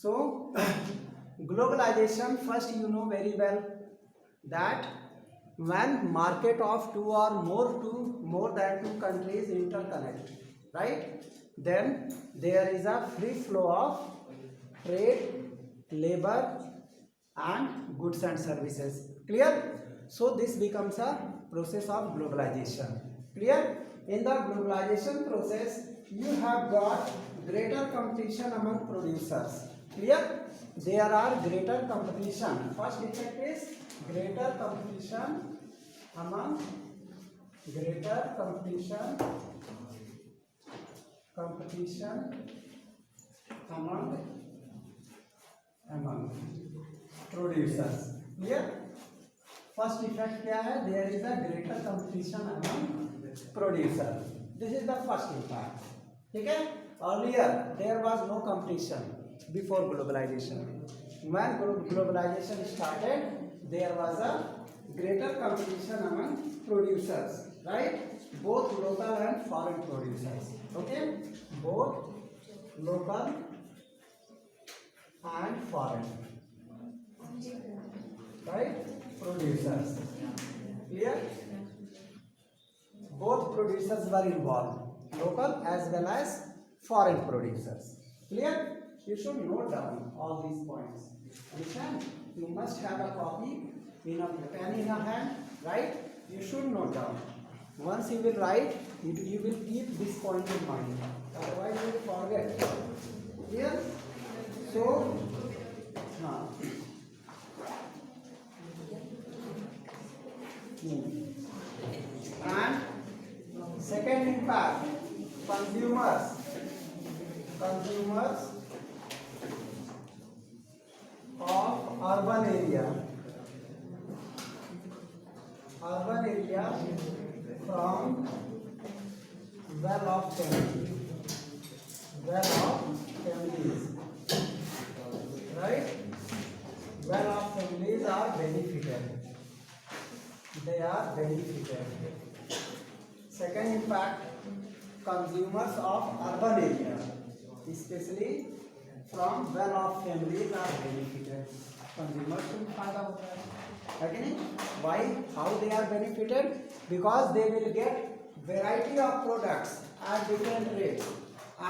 So globalization, first you know very well that when market of more than two countries interconnect, right, then there is a free flow of trade, labor and goods and services. Clear? So this becomes a process of globalization. Clear? In the globalization process you have got greater competition among producers. Clear? There are greater competition. First effect is greater competition among producers. Clear? First effect क्या है? There is a greater competition among producer. This is the first effect. ठीक है? Earlier there was no competition before globalisation. When globalisation started there was a greater competition among producers, right? Both local and foreign producers. Okay, both local and foreign, right? Producers. Clear? Both producers were involved, local as well as foreign producers. Clear? You should note down all these points. Understand? You must have a copy in a pen in a hand, right? You should note down. Once you will write, you will keep this point in mind. Otherwise you will forget. Clear? So, and second impact, consumers of urban area from well-off families, right? Well-off families are benefited. They are benefited. Second impact, consumers of urban area, especially from well-off families, are benefited. Consumers को फायदा होता है कि नहीं? Why? How they are benefited? Because they will get variety of products at different rates,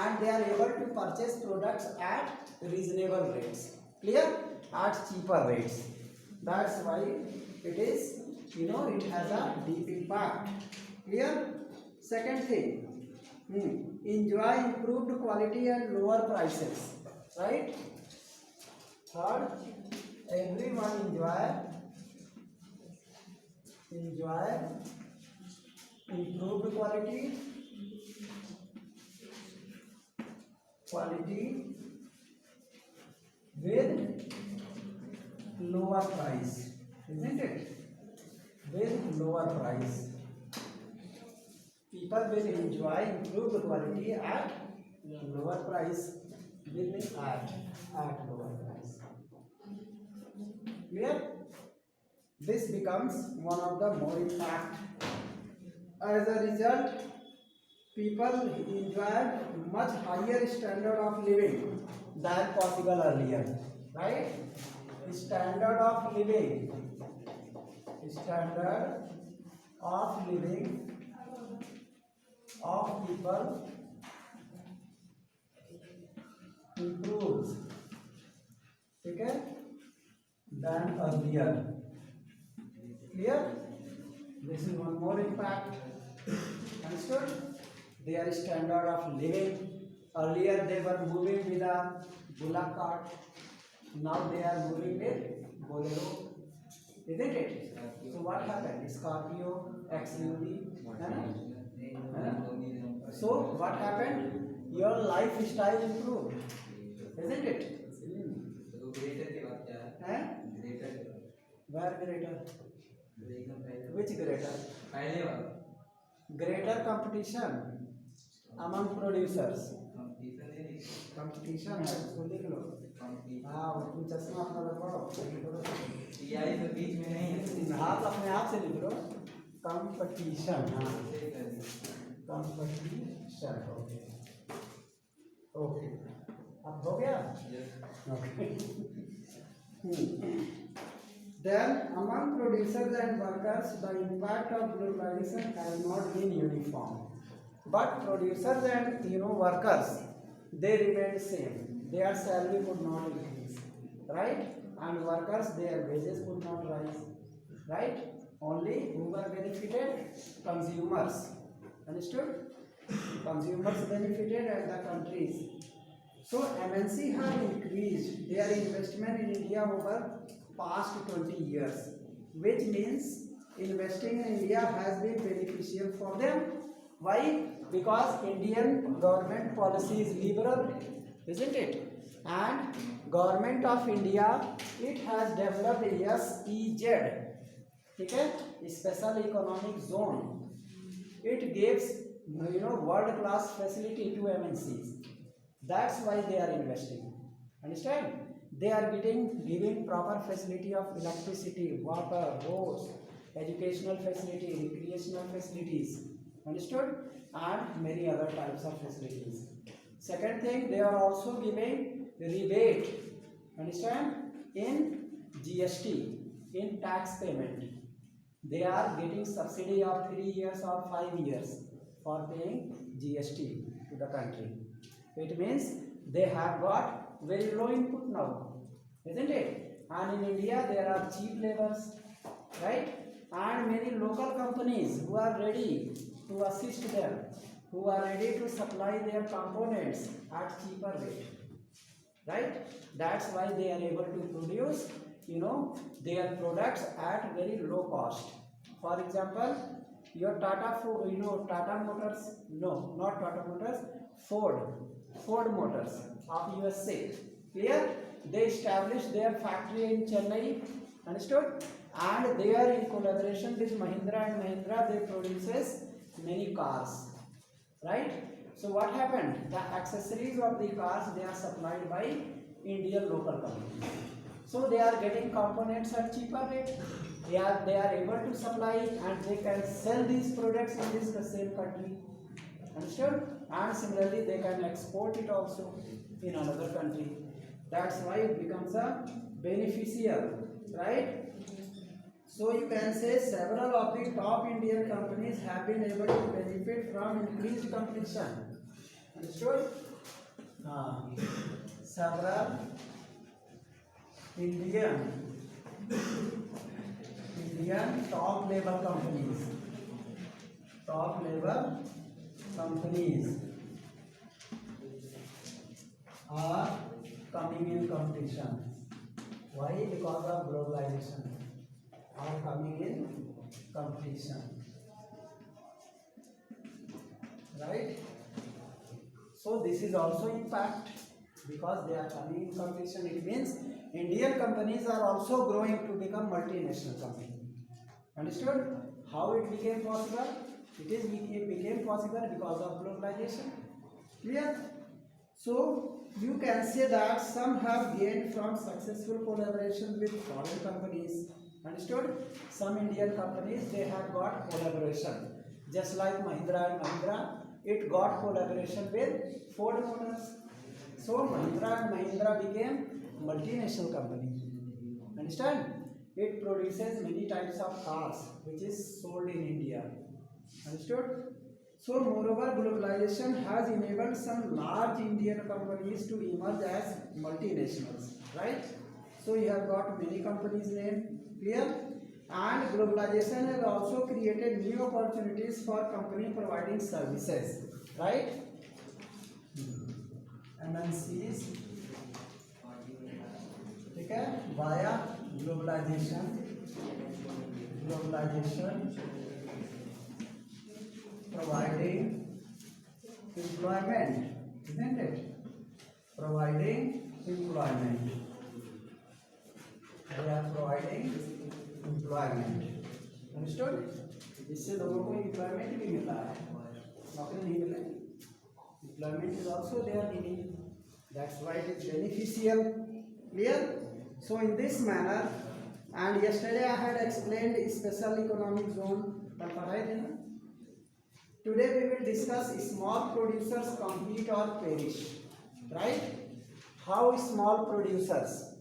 and they are able to purchase products at reasonable rates. Clear? At cheaper rates. That's why it is. It has a deep impact. Clear? Second thing, enjoy improved quality and lower prices, right? Third, everyone enjoy improved quality with lower price, isn't it? With lower price, people will enjoy improved quality at lower price. At lower price. Clear? This becomes one of the more impact. As a result, people enjoyed much higher standard of living than possible earlier, right? Standard of living of people improves, ठीक है, than earlier. Clear? This is one more impact. Understood? Their standard of living. Earlier they were moving with a bullock cart. Now they are moving with bolero. Isn't it? So what happened? Scorpio, XUV. So what happened? Your lifestyle improved. Isn't it? Where greater? Which greater? Greater competition among producers. Competition है, उसको लिख लो. हाँ, तुम चश्मा अपना लगवाओ. तो बीच में नहीं है, हाथ अपने आप से लिख लो. कंपटीशन. हाँ, कंपटीशन. ओके. हो गया? Okay. Then among producers and workers, the impact of globalization has not been uniform. But producers and workers, they remain same. Their salary could not increase, right? And workers, their wages could not rise, right? Only who were benefited? Consumers. Understood? Consumers benefited and the countries. So MNC have increased their investment in India over past 20 years, which means investing in India has been beneficial for them. Why? Because Indian government policy is liberal, isn't it? And government of India, it has developed SEZ, okay, Special Economic Zone. It gives world class facility to MNCs. That's why they are investing. Understand? They are giving proper facility of electricity, water, roads, educational facility, recreational facilities. Understood? And many other types of facilities. Second thing, they are also giving rebate. Understand? In GST, in tax payment. They are getting subsidy of 3 years or 5 years for paying GST to the country. It means they have got very low input now, isn't it? And in India there are cheap labors, right? And many local companies who are ready to assist them, who are ready to supply their components at cheaper rate, right? That's why they are able to produce their products at very low cost. For example, your Tata Motors, no, not Tata Motors, Ford Motors of USA. Clear? They established their factory in Chennai. Understood? And they are in collaboration with Mahindra and Mahindra. They produces many cars, right? So what happened? The accessories of the cars, they are supplied by Indian local companies. So they are getting components at cheaper rate. They are able to supply and they can sell these products in this same country. Understood? And similarly they can export it also in another country. That's why it becomes a beneficial, right? So you can say several of the top Indian companies have been able to benefit from increased competition. Understood? Several Indian top level companies are coming in competition. Why? Because of globalization. Are coming in competition, right? So this is also impact because they are coming in competition. It means Indian companies are also growing to become multinational companies. Understood? How it became possible? It became possible because of globalization. Clear? So you can say that some have gained from successful collaboration with foreign companies. Understood? Some Indian companies, they have got collaboration. Just like Mahindra and Mahindra, it got collaboration with Ford Motors. So Mahindra and Mahindra became multinational company. Understand? It produces many types of cars which is sold in India. Understood? So moreover, globalization has enabled some large Indian companies to emerge as multinationals, right? So you have got many companies named. Clear? And globalization has also created new opportunities for company providing services, right? MNCs, okay, via globalization providing employment, isn't it? Providing employment. They are providing employment. Understood? इससे लोगों को employment भी मिला है, नौकरी नहीं मिला. Employment is also they are giving. That's why it is beneficial. Clear? So in this manner, and yesterday I had explained special economic zone. Today we will discuss small producers compete or perish. Right? how small producers,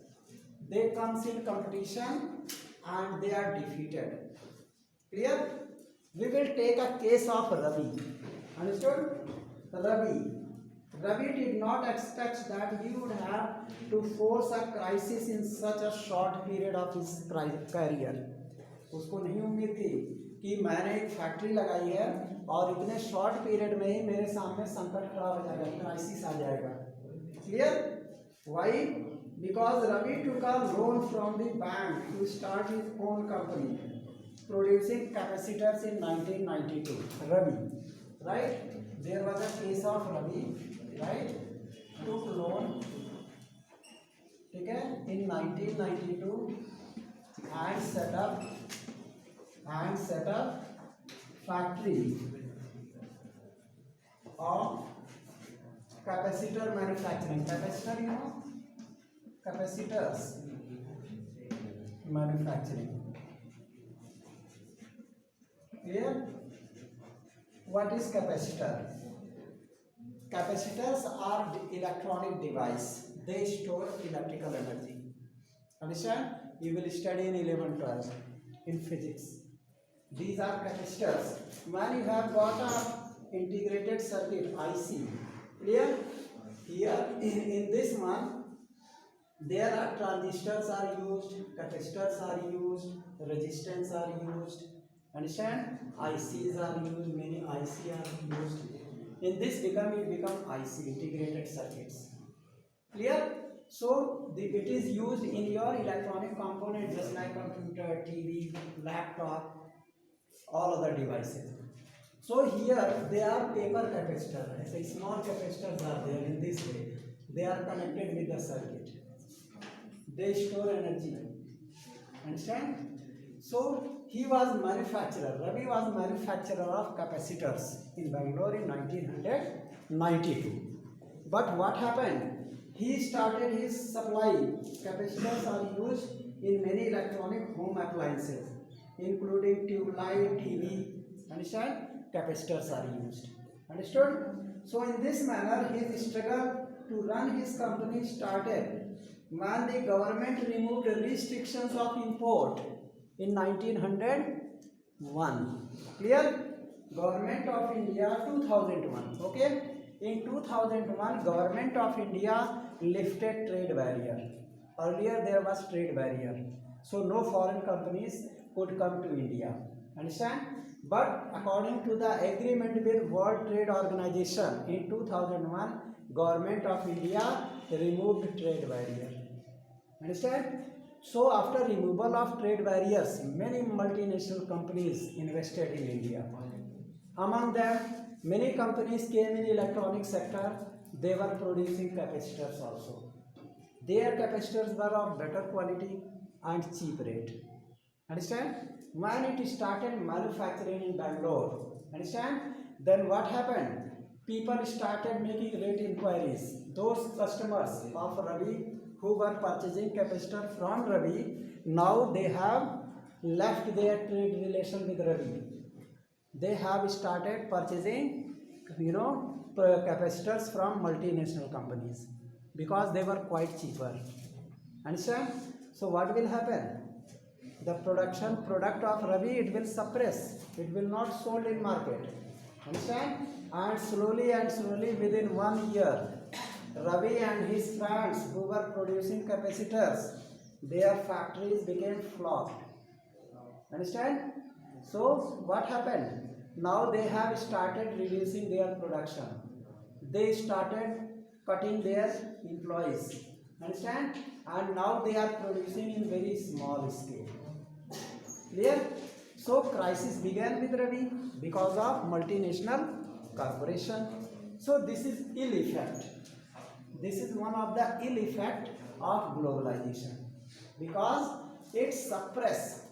they comes in competition and they are defeated. Clear? We will take a case of Ravi. Understood? Ravi did not expect that he would have to force a crisis in such a short period of his career. उसको नहीं उम्मीद थी कि मैंने एक factory लगाई है और इतने शॉर्ट पीरियड में ही मेरे सामने संकट खड़ा हो जाएगा, क्राइसिस आ जाएगा. Clear? Why? Because Ravi took a loan from the bank to start his own company producing capacitors in 1992. Ravi, right? There was a case of Ravi, right? Took loan, ठीक है, in 1992 and set up factory of capacitor manufacturing. Capacitor, you know, capacitors manufacturing. Clear? What is capacitor? Capacitors are the electronic device. They store electrical energy. Understand? You will study in 11, 12 in physics. These are capacitors. When you have got a integrated circuit IC, clear? Here in this one, there are transistors are used, capacitors are used, resistance are used. Understand? ICs are used, many IC are used. In this it become IC, integrated circuits. Clear? So it is used in your electronic component, just like computer, TV, laptop, all other devices. So here they are paper capacitors. So small capacitors are there in this way. They are connected with the circuit. They store energy. Understand? So he was manufacturer. Ravi was manufacturer of capacitors in Bangalore in 1992. But what happened? He started his supply. Capacitors are used in many electronic home appliances, including tube light, TV. Understand? Capacitors are used. Understood? So in this manner, his struggle to run his company started when the government removed restrictions of import in 1901. Clear? Government of India 2001. Okay? In 2001, Government of India lifted trade barrier. Earlier there was trade barrier. So no foreign companies could come to India. Understand? But according to the agreement with World Trade Organization in 2001, Government of India removed trade barrier. Understand? So after removal of trade barriers, many multinational companies invested in India. Among them, many companies came in electronic sector. They were producing capacitors also. Their capacitors were of better quality and cheap rate. Understand? When it started manufacturing in Bangalore, understand? Then what happened? People started making rate inquiries. Those customers of Ravi who were purchasing capacitor from Ravi, now they have left their trade relation with Ravi. They have started purchasing, capacitors from multinational companies because they were quite cheaper. Understand? So what will happen? The product of Ravi, it will suppress. It will not sold in market. Understand? And slowly within 1 year, Ravi and his friends who were producing capacitors, their factories became flopped. Understand? So what happened? Now they have started reducing their production. They started cutting their employees. Understand? And now they are producing in very small scale. Clear? So crisis began with Ravi because of multinational corporation. So this is ill effect. This is one of the ill effect of globalization because it suppress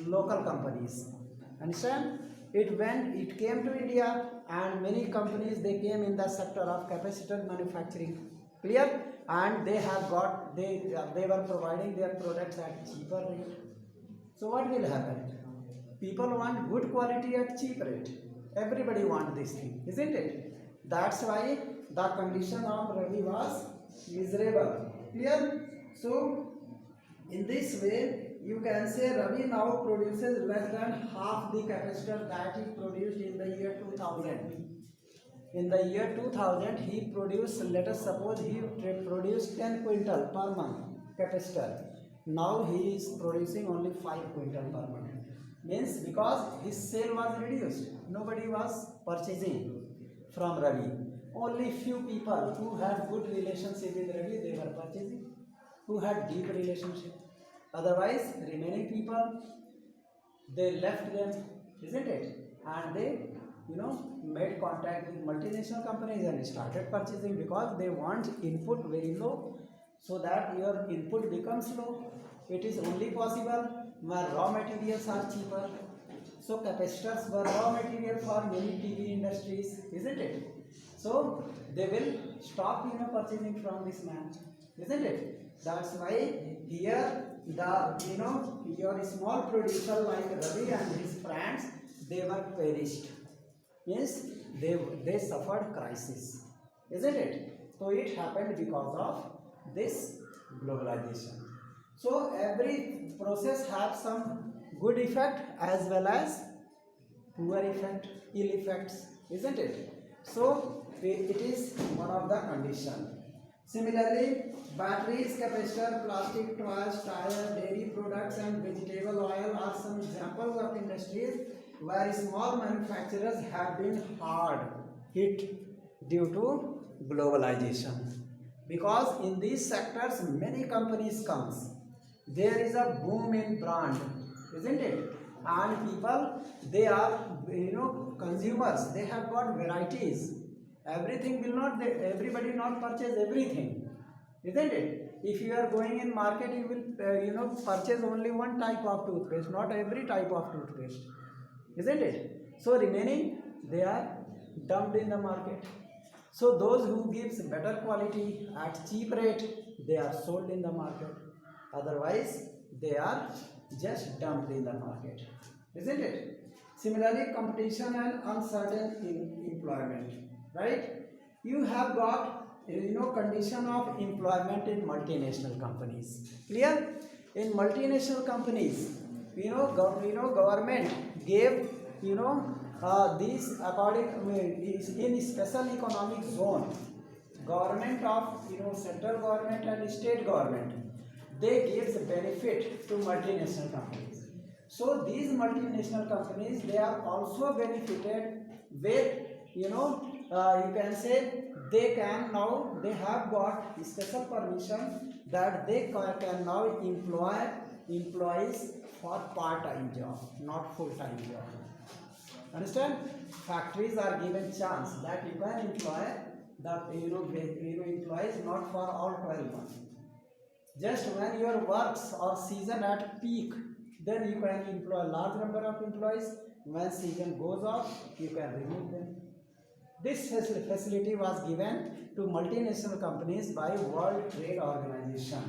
local companies. Understand? It came to India and many companies they came in the sector of capacitor manufacturing. Clear? And they were providing their products at cheaper rate. So what will happen? People want good quality at cheap rate. Everybody wants this thing, isn't it? That's why the condition of Ravi was miserable. Clear? So in this way, you can say Ravi now produces less than half the capacitor that he produced in the year 2000. In the year 2000, he produced, let us suppose he produced 10 quintal per month capacitor. Now he is producing only 5 quintal per month. Means because his sale was reduced, nobody was purchasing from Ravi. Only few people who had good relationship with Ravi, they were purchasing, who had deep relationship. Otherwise, remaining people, they left them, isn't it? And they, made contact with multinational companies and started purchasing because they want input very low, so that your input becomes low. It is only possible where raw materials are cheaper. So capacitors were raw material for many TV industries, isn't it? So they will stop, purchasing from this man, isn't it? That's why here your small producer like Ravi and his friends, they were perished. Means they suffered crisis, isn't it? So it happened because of this globalization. So every process has some good effect as well as poor effect, ill effects, isn't it? So it is one of the condition. Similarly, batteries, capacitor, plastic, toys, tire, dairy products and vegetable oil are some examples of industries where small manufacturers have been hard hit due to globalization. Because in these sectors many companies comes. There is a boom in brand, isn't it? And people, they are, consumers, they have got varieties. Everything will not, everybody not purchase everything, isn't it? If you are going in market, you will, purchase only one type of toothpaste, not every type of toothpaste, isn't it? So remaining, they are dumped in the market. So those who gives better quality at cheap rate, they are sold in the market. Otherwise, they are just dumped in the market, isn't it? Similarly, competition and uncertain employment, right? You have got, condition of employment in multinational companies. Clear? In multinational companies, government gave, these according in special economic zone. Government of, central government and state government, they give the benefit to multinational companies. So these multinational companies, they are also benefited with, you can say they can now, they have got special permission that they can now employ employees for part-time job, not full-time job. Understand? Factories are given chance that you can employ the employees not for all 12 months. Just when your works or season at peak, then you can employ large number of employees. When season goes off, you can remove them. This facility was given to multinational companies by World Trade Organization.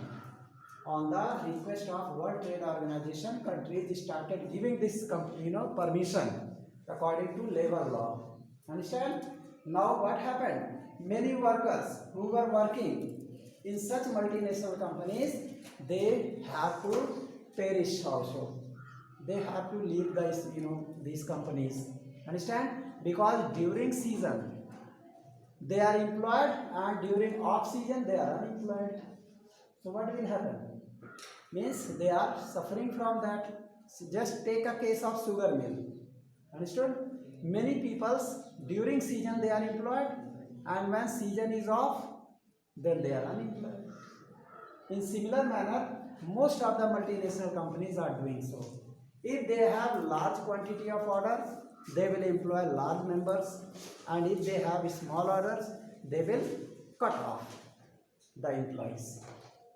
On the request of World Trade Organization, countries started giving this permission according to labor law. Understand? Now what happened? Many workers who were working in such multinational companies, they have to perish also. They have to leave these companies. Understand? Because during season they are employed and during off season they are unemployed. So what will happen? Means they are suffering from that. So just take a case of sugar mill. Understood? Many peoples during season they are employed, and when season is off, then they are unemployed. In similar manner, most of the multinational companies are doing so. If they have large quantity of orders, they will employ large members, and if they have small orders, they will cut off the employees,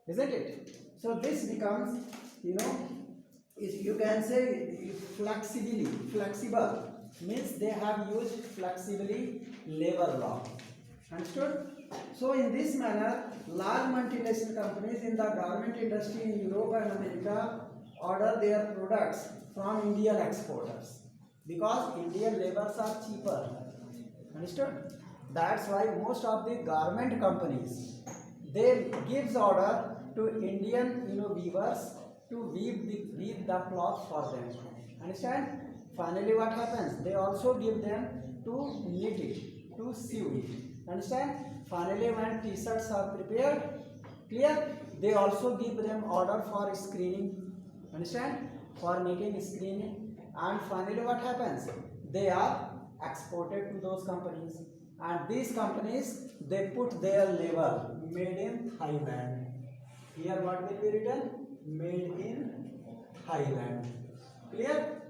isn't it? So this becomes, you can say flexible, means they have used flexibly labor law. Understood? So in this manner, large multinational companies in the garment industry in Europe and America order their products from Indian exporters because Indian labors are cheaper. Understood? That's why most of the garment companies, they gives order to Indian weavers to weave the cloth for them. Understand? Finally, what happens? They also give them to knit it, to sew it. Understand? Finally, when t-shirts are prepared, clear? They also give them order for screening. Understand? For making screening. And finally, what happens? They are exported to those companies, and these companies, they put their label made in Thailand. Here what will be written? Made in Thailand. Clear?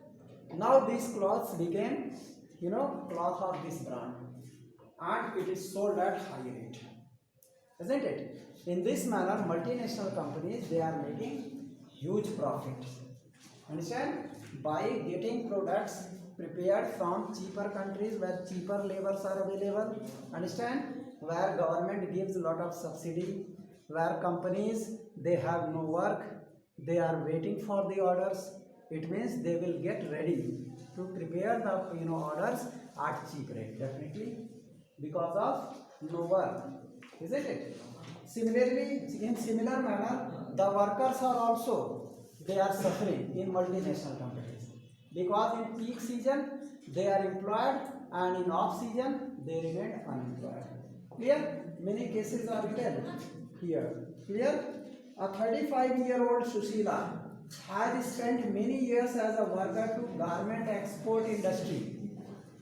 Now these cloths became cloth of this brand, and it is sold at high rate, isn't it? In this manner, multinational companies, they are making huge profit. Understand? By getting products prepared from cheaper countries where cheaper labors are available. Understand? Where government gives a lot of subsidy, where companies, they have no work, they are waiting for the orders. It means they will get ready to prepare the orders at cheap rate, definitely, because of no work, isn't it? Similarly, in similar manner, the workers are also, they are suffering in multinational companies, because in peak season they are employed, and in off season they remain unemployed. Clear? Many cases are written here. Clear? A 35-year-old Sushila has spent many years as a worker to garment export industry.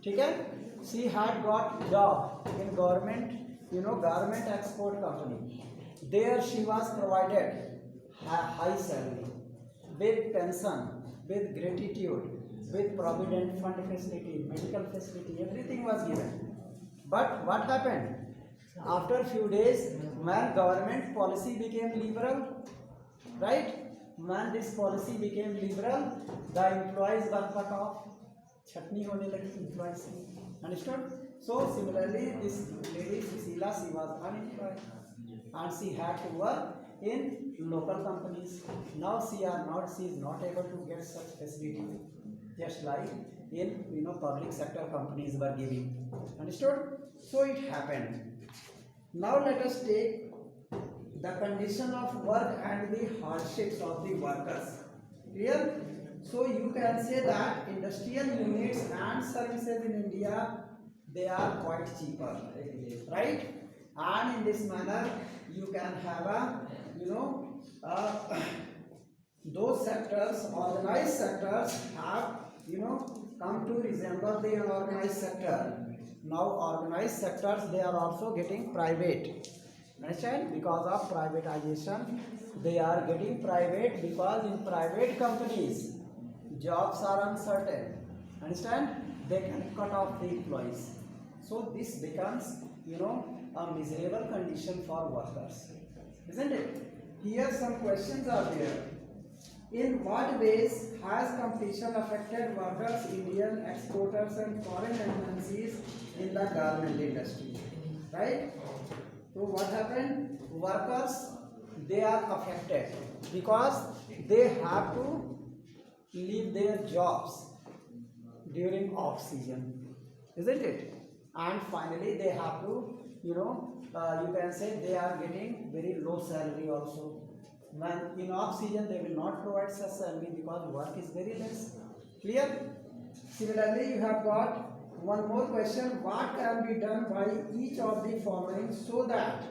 Okay? She had got job in government, garment export company. There she was provided high salary, with pension, with gratitude, with provident fund facility, medical facility, everything was given. But what happened? After few days, when government policy became liberal, right? When this policy became liberal, the employees were cut off. Chutney hone lagi employees. Understood? So similarly, this lady Sushila, she was unemployed, and she had to work in local companies. Now she is not able to get such facility, just like in public sector companies were giving. Understood? So it happened. Now let us take the condition of work and the hardships of the workers. Clear? So you can say that industrial units and services in India, they are quite cheaper, right? And in this manner, you can have those sectors, organized sectors have come to resemble the unorganized sector. Now organized sectors, they are also getting private. Understand? Because of privatization, they are getting private, because in private companies jobs are uncertain. Understand? They can cut off the employees. So this becomes a miserable condition for workers, isn't it? Here some questions are there. In what ways has competition affected workers, Indian exporters and foreign MNCs in the garment industry? Right? So what happened? Workers, they are affected because they have to leave their jobs during off season, isn't it? And finally they have to, you can say they are getting very low salary also. When in off season they will not provide such salary because work is very less. Clear? Similarly, you have got one more question. What can be done by each of the following so that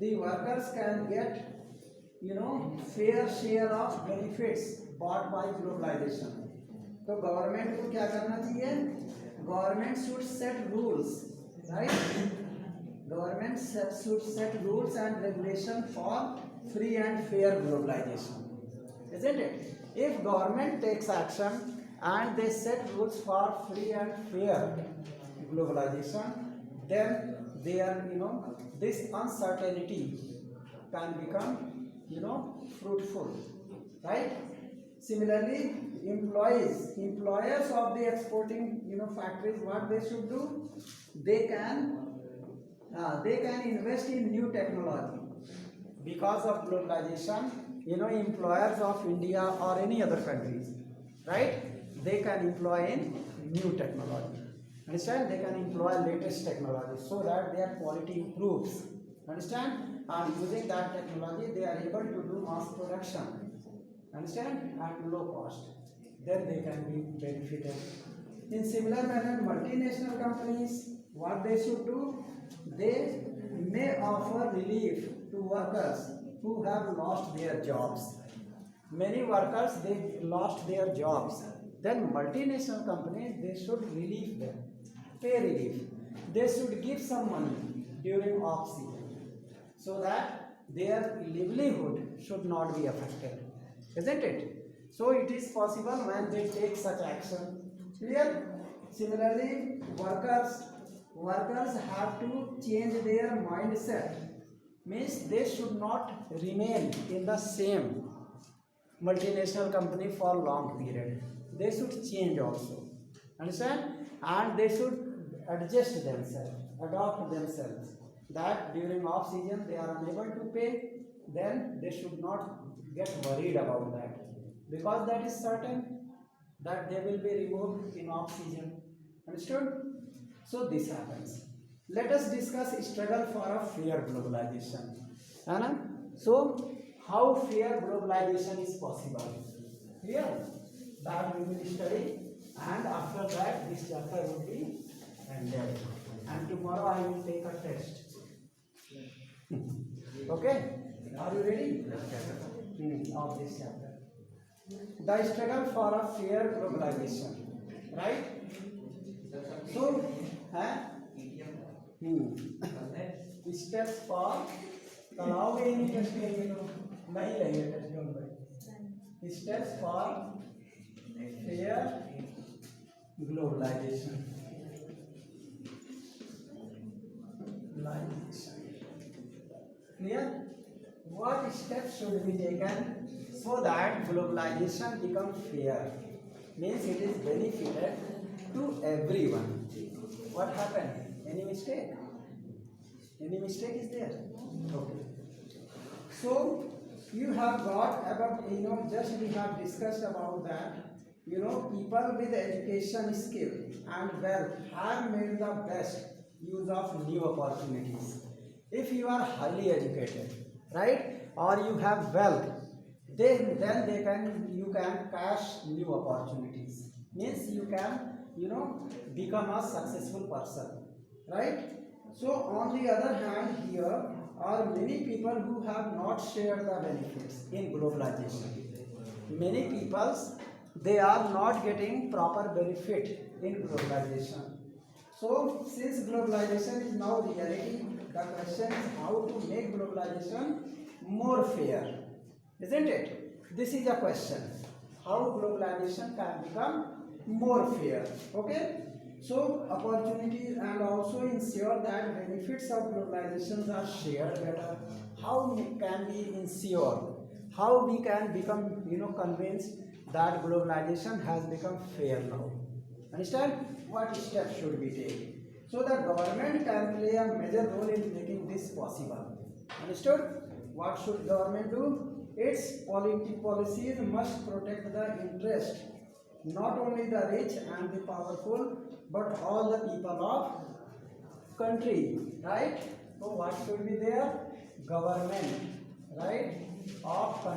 the workers can get fair share of benefits bought by globalization? तो government को क्या करना चाहिए? Government should set rules, right? Government should set rules and regulation for free and fair globalization, isn't it? If government takes action and they set rules for free and fair globalization, then this uncertainty can become fruitful, right? Similarly, employers of the exporting factories, what they should do? They can invest in new technology. Because of globalization, employers of India or any other countries, right? They can employ in new technology. Understand? They can employ latest technology so that their quality improves. Understand? and using that technology they are able to do mass production, understand, at low cost. Then they can be benefited. In similar manner, multinational companies, what they should do, they may offer relief to workers who have lost their jobs. Many workers they lost their jobs. Then multinational companies they should relieve them, pay relief. They should give some money during off season so that their livelihood should not be affected, isn't it? So it is possible when they take such action. Clear? Similarly, workers have to change their mindset. Means they should not remain in the same multinational company for long period. They should change also. Understand? And they should adjust themselves, adopt themselves. That during off season they are unable to pay, then they should not get worried about that, because that is certain that they will be removed in off season. Understood? So this happens. Let us discuss struggle for a fair globalization. Anna? So how fair globalization is possible? Clear? That we will study, and after that this chapter will be ended. And tomorrow I will take a test. Okay? Are you ready? Of this chapter. The struggle for a fair globalization. Right? So, steps for चलाओगे नहीं test लेंगे तो नहीं लेंगे test क्यों भाई steps for fair globalisation clear what steps should be taken so that globalization becomes fair, means it is benefited to everyone. What happened? Any mistake? Any mistake is there? Okay. So you have got about, just we have discussed about that. People with education skill and wealth have made the best use of new opportunities. If you are highly educated, right, or you have wealth, then you can catch new opportunities. Means you can, become a successful person, right? So on the other hand, here are many people who have not shared the benefits in globalization. Many peoples, they are not getting proper benefit in globalization. So since globalization is now reality, the question is how to make globalization more fair, isn't it? This is a question. How globalization can become more fair, okay? So opportunities and also ensure that benefits of globalization are shared better. How we can be ensure? How we can become, convinced that globalization has become fair now? Understand? What steps should we take? So the government can play a major role in making this possible. Understood? What should government do? Its policies must protect the interest not only the rich and the powerful, but all the people of country, right? So what should be there? Government, right, of a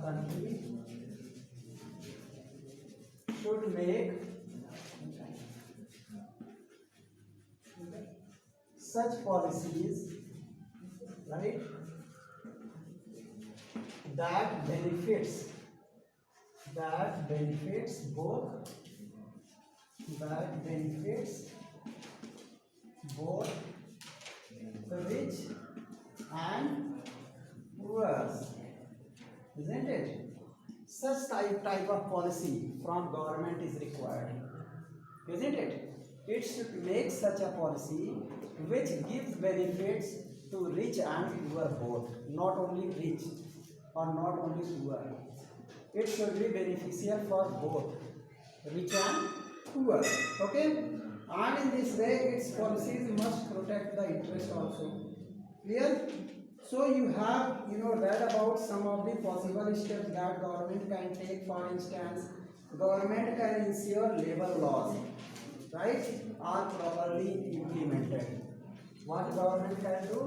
country should make such policies, right, that benefits both the rich and poor, isn't it? Such type of policy from government is required, isn't it? It should make such a policy which gives benefits to rich and poor both, not only rich or not only poor. It should be beneficial for both rich and poor, okay? And in this way its policies must protect the interest also. Clear? So you have read about some of the possible steps that government can take. For instance, government can ensure labor laws, right, are properly implemented. What government can do?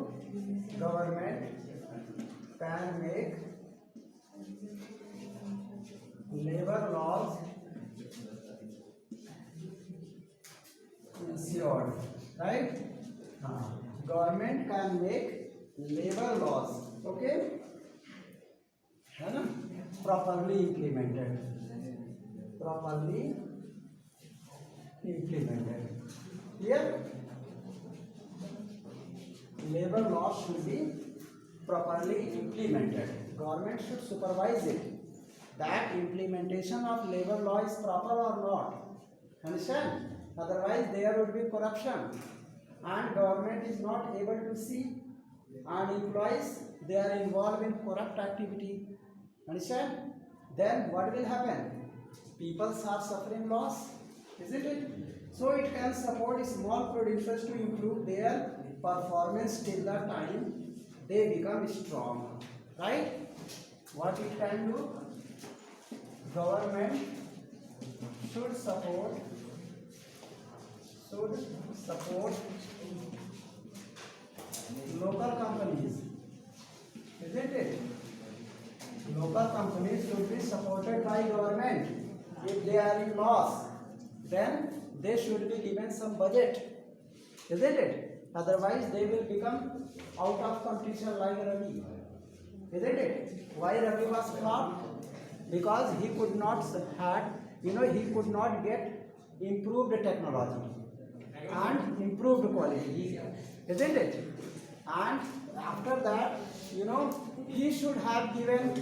Government can make labor laws ensured, right? Government can make labor laws, okay, है ना, properly implemented, Here, labor laws should be properly implemented. Government should supervise it, that implementation of labor law is proper or not. Understand? Otherwise, there would be corruption, and government is not able to see, and employees they are involved in corrupt activity. Understand? Then what will happen? People are suffering loss, isn't it? So it can support small producers to improve their performance till the time they become strong, right? What it can do? Government should support local companies, isn't it? Local companies should be supported by government. If they are in loss, then they should be given some budget, isn't it? Otherwise, they will become out of competition like Ravi, isn't it? Why Ravi was flopped? Because he could not get improved technology and improved quality, isn't it? And after that, he should have given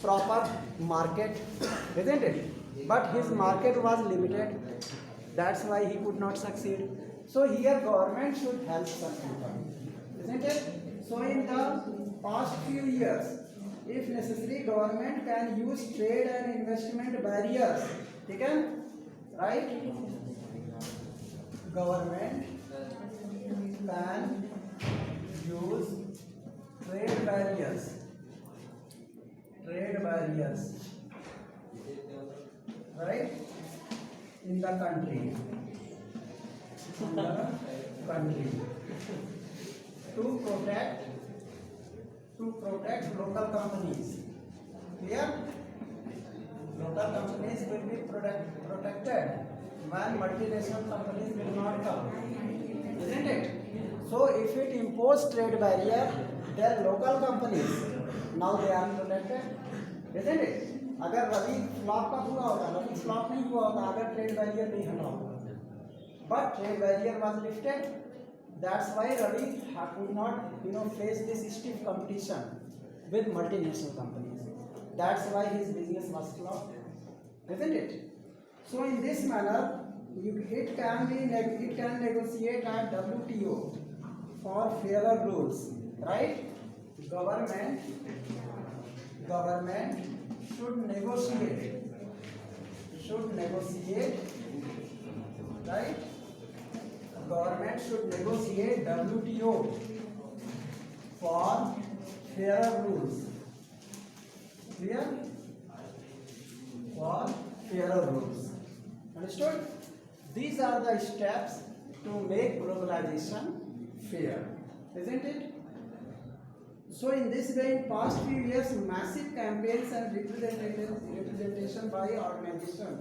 proper market, isn't it? But his market was limited. That's why he could not succeed. So here government should help such people, isn't it? So in the past few years, if necessary, government can use trade and investment barriers. Okay? Right? Government can use trade barriers, right? In the country, to protect local companies. Clear? Local companies will be protected when multinational companies will not come, isn't it? So if it imposes trade barrier, then local companies now they are protected, isn't it? अगर Ravi flop का हुआ होता, Ravi flop नहीं हुआ होता अगर trade barrier नहीं हटा होता, but trade barrier was lifted. That's why Ravi could not face this stiff competition with multinational companies. That's why his business was flopped, isn't it? So in this manner, it can negotiate at WTO for fairer rules, right? Government should negotiate, right? Government should negotiate WTO for fairer rules. Clear? For fairer rules. Understood? These are the steps to make globalization fair, isn't it? So in this way, in past few years, massive campaigns and representation by organizations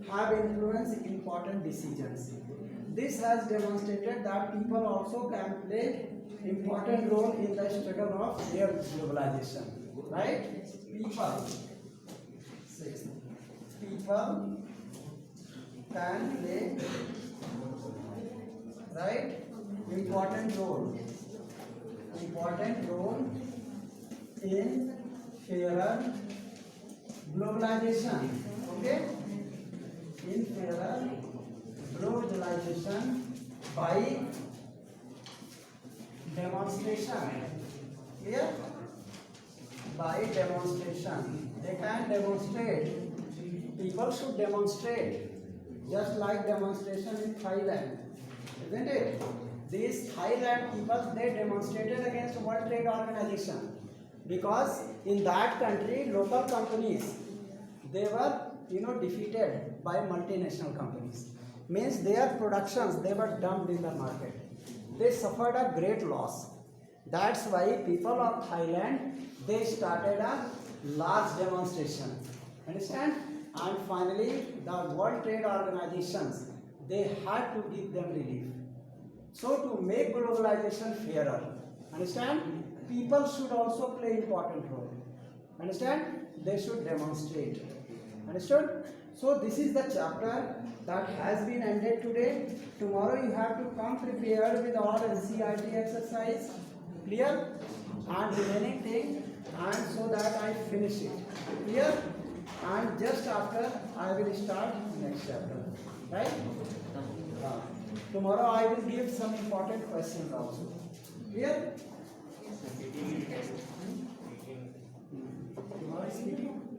have influenced important decisions. This has demonstrated that people also can play important role in the struggle of their globalization, right? People can play, right, important role in fairer globalization, okay? In fairer globalization by demonstration. Clear? By demonstration. They can demonstrate. People should demonstrate. Just like demonstration in Thailand, isn't it? These Thailand people, they demonstrated against World Trade Organization because in that country local companies, they were defeated by multinational companies. Means their productions, they were dumped in the market. they suffered a great loss. That's why people of Thailand, they started a large demonstration. Understand? And finally, the World Trade Organizations, they had to give them relief. So to make globalization fairer, understand? People should also play important role. Understand? They should demonstrate. Understood? So this is the chapter that has been ended today. Tomorrow you have to come prepared with all NCERT exercise. Clear? And remaining thing, and so that I finish it. Clear? And just after I will start next chapter. Right? Tomorrow I will give some important questions also. Clear? Tomorrow is meeting.